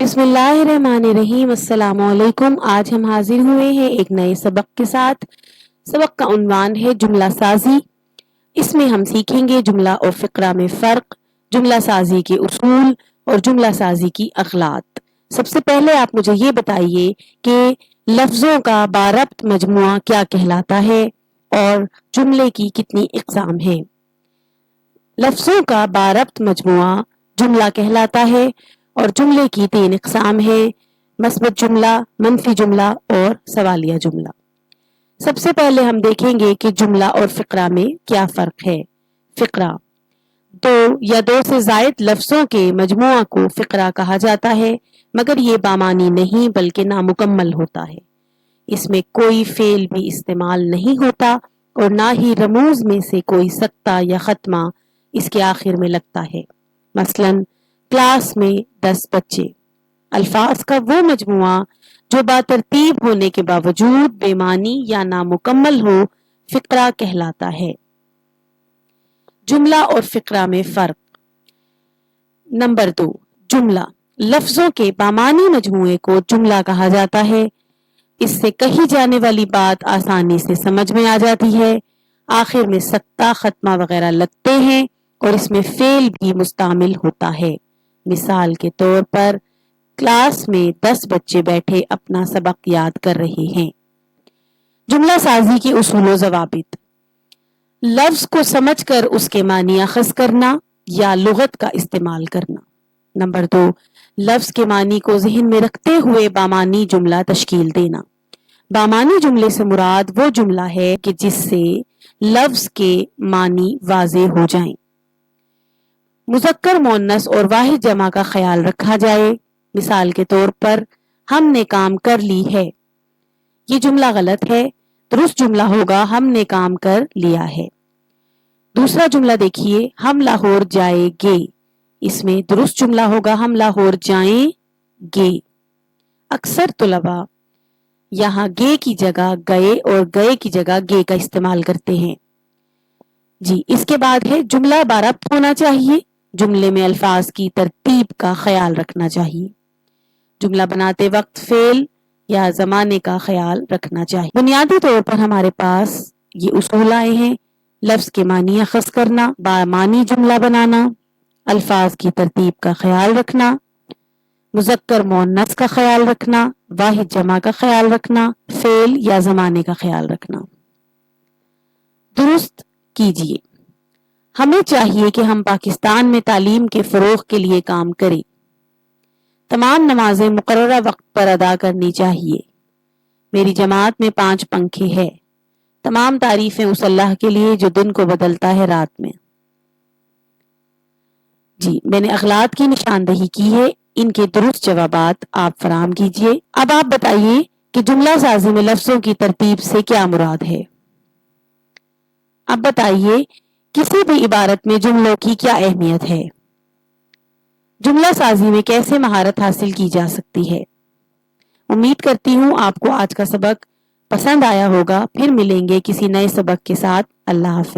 बिस्मिल्लाहिर्रहमानिर्रहीम। अस्सलाम वालेकुम। आज हम हाजिर हुए हैं एक नए सबक के साथ। सबक का उन्वान है जुमला साजी। इसमें हम सीखेंगे जुमला और फ़िक्रा में फ़र्क, जुमला साजी के उसूल और जुमला साजी की अखलात। सबसे पहले आप मुझे ये बताइए कि लफ्ज़ों का बारब्त मजमुआ क्या कहलाता है और जुमले की कितनी इक़साम है। लफ्ज़ों का बारब्त मजमुआ जुमला कहलाता है और जुमले की 3 इक़साम है: मस्बत जुमला, मनफी जुमला और सवालिया जुमला। सबसे पहले हम देखेंगे कि जुमला और फ़िक्रा में क्या फ़र्क है। फ़िक्रा, 2 या 2 से ज़ायद लफ्ज़ों के मजमुआ को फ़िक्रा कहा जाता है, मगर ये बामानी नहीं बल्कि नामुकम्मल होता है। इसमें कोई फ़ेल भी इस्तेमाल नहीं होता और ना ही रमूज़ में से कोई सत्ता या ख़त्मा इसके आखिर में लगता है। मसलन क्लास में 10 बच्चे। अल्फाज का वो मजमुआ जो बातरतीब होने के बावजूद बेमानी या नामुकम्मल हो, फ़िक्रा कहलाता है। जुमला और फ़िक्रा में फ़र्क। नंबर 2, जुमला, लफ्ज़ों के बामानी मजमुए को जुमला कहा जाता है। इससे कही जाने वाली बात आसानी से समझ में आ जाती है, आखिर में सत्ता, खत्मा वगैरह लगते हैं और इसमें फेल भी मुस्तामिल होता है। मिसाल के तौर पर क्लास में 10 बच्चे बैठे अपना सबक याद कर रहे हैं। जुमला साजी के उसूल व ज़वाबित। लफ्ज़ को समझकर उसके मानी अख़ज़ करना या लुग़त का इस्तेमाल करना। नंबर 2, लफ्ज़ के मानी को ज़हन में रखते हुए बामानी जुमला तश्कील देना। बामानी जुमले से मुराद वो जुमला है कि जिससे लफ्ज़ के मानी वाज़े हो जाएं। मुज़क्कर, मुअन्नस और वाहिद जमा का ख्याल रखा जाए। मिसाल के तौर पर हमने काम कर ली है। ये जुमला गलत है, दुरुस्त जुमला होगा हमने काम कर लिया है। दूसरा जुमला देखिए, हम लाहौर जाएंगे। इसमें दुरुस्त जुमला होगा हम लाहौर जाएंगे। अक्सर तुलबा यहाँ गे की जगह गए और गए की जगह गे का इस्तेमाल करते हैं। जी, इसके बाद है जुमला बारब्त होना चाहिए। जुमले में अल्फाज की तरतीब का ख्याल रखना चाहिए। जुमला बनाते वक्त फेल या ज़माने का ख्याल रखना चाहिए। बुनियादी तौर पर हमारे पास ये उसूल आए हैं: लफ्ज़ के मानी अख़ज़ करना, बामानी जुमला बनाना, अल्फाज की तरतीब का ख्याल रखना, मुज़क्कर मुअन्नस का ख्याल रखना, वाहिद जमा का ख्याल रखना, फेल या ज़माने का ख्याल रखना। दुरुस्त कीजिए। हमें चाहिए कि हम पाकिस्तान में तालीम के फ़रोग़ के लिए काम करें। तमाम नमाज़ें मुक़र्ररा वक्त पर अदा करनी चाहिए। मेरी जमात में 5 पंखे हैं। तमाम तारीफ़ें उस अल्लाह के लिए जो दिन को बदलता है रात में। जी, मैंने अखलात की निशानदही की है, इनके दुरुस्त जवाबात आप फराहम कीजिए। अब आप बताइए कि जुमला साजी में लफ्ज़ों की तरतीब से क्या मुराद है। अब बताइए किसी भी इबारत में जुमलों की क्या अहमियत है। जुमला साजी में कैसे महारत हासिल की जा सकती है। उम्मीद करती हूँ आपको आज का सबक पसंद आया होगा। फिर मिलेंगे किसी नए सबक के साथ। अल्लाह हाफ़िज़।